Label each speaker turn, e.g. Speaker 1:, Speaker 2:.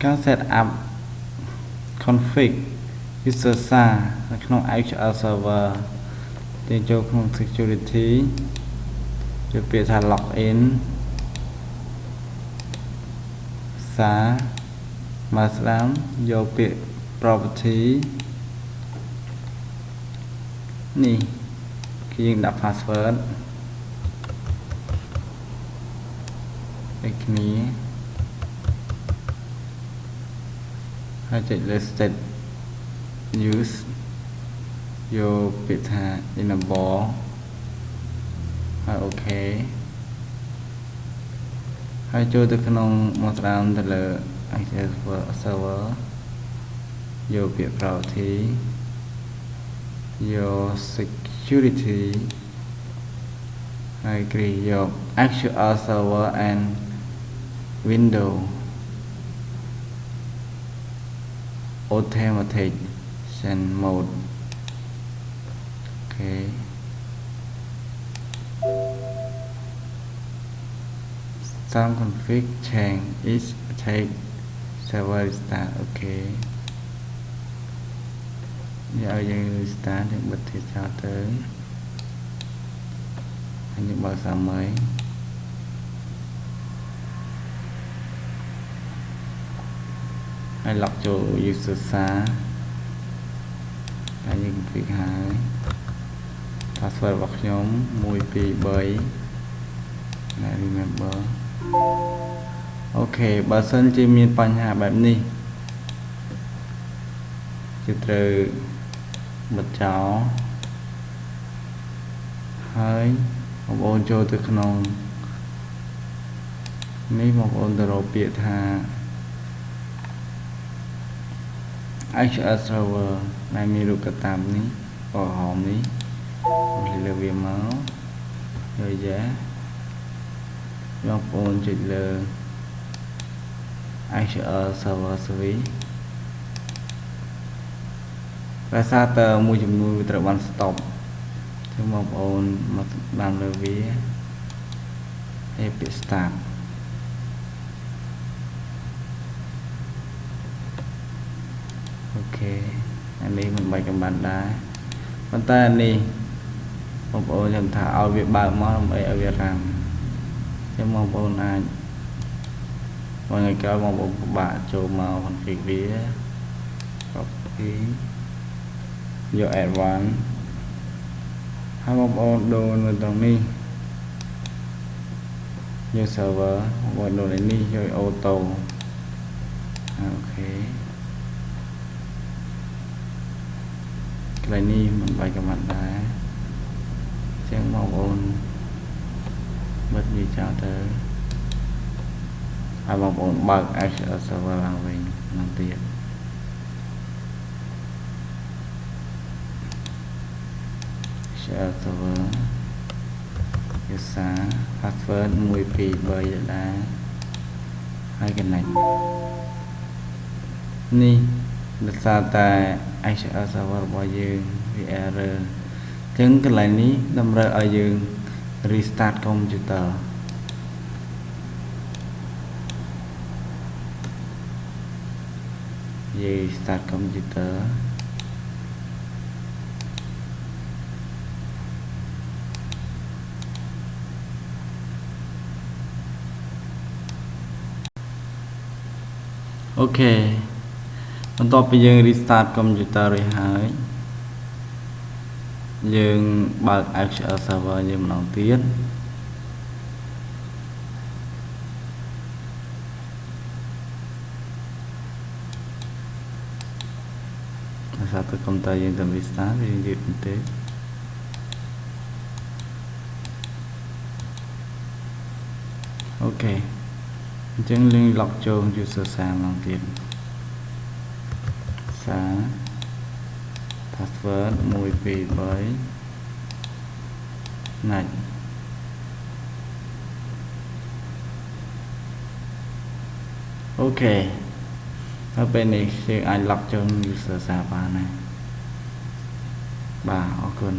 Speaker 1: การ set up config user សារ នៅក្នុង HL server ទាញចូលក្នុង security យកពាក្យថា login សារមកស្ដាំយកពាក្យ property នេះគឺយើងដាក់ password ដូចគ្នាហើយចុចលើ state use យកពាក្យថា enable ហើយ OK ហើយចូលទៅក្នុងមកស្ដាំទៅលើ HL server យកពាក្យ property យក security ហើយគ្រីយក actual server and window automation mode okay some config change is take server restart okay យកយើង restart យើងបិទទីចោលទៅហើយយើងបើកសាមីហើយ log ចូល user សារហើយយើង config ហើយ password របស់ខ្ញុំ123 ណែ remember អូខេបើសិនជាមានបញ្ហាបែបនេះគឺត្រូវបិទចោលហើយបងប្អូនចូលទៅក្នុងនេះបងប្អូនទៅរកពាក្យថា HL server ដែលមានរូបកតាបនេះក្រហមនេះខ្ញុំលើវាមកហើយយ៉ាបងប្អូនចុចលើ HL server service ដោយសារតើមួយចំនួនវាត្រូវបាន stop ចឹងបងប្អូនមកបានលើវាហើយពាក្យ start អូខេអានេះមិនបាច់កំបាំងដែរប៉ុន្តែអានេះបងប្អូនខ្ញុំថាឲ្យវាបើកមកដើម្បីឲ្យវារ៉ាំចឹងបងប្អូនអាចមួយថ្ងៃក្រោយបងប្អូនពិបាកចូលមក config វា copy យក advanced ហើយបងប្អូនដូរនៅត្រង់នេះយក server បងប្អូនដូរនេះយក auto អូខេកន្លែងនេះមិនបាច់កំណត់ដែរចឹងបងប្អូនបិទវាចោលទៅហើយបងប្អូនបើក HL server ឡើងវិញនឹងទៀតHL server user password 123ដែរហើយ connect នេះដោយសារតែ HL server របស់យើងវា error អញ្ចឹងកន្លែងនេះតម្រូវឲ្យយើង restart computer យើង start computer អូខេបន្ទាប់ពីយើង restart computer រួចហើយយើងបើក HL server យើងម្ដងទៀតដោយសារតែ computer យើងទៅ restart យើងយឺតបន្តិចអូខេអញ្ចឹងយើង log ចូល user សារម្ដងទៀតសារ password 123 next អូខេហើយពេលនេះយើងអាច log ចូល user សារបានហើយបាទអរគុណ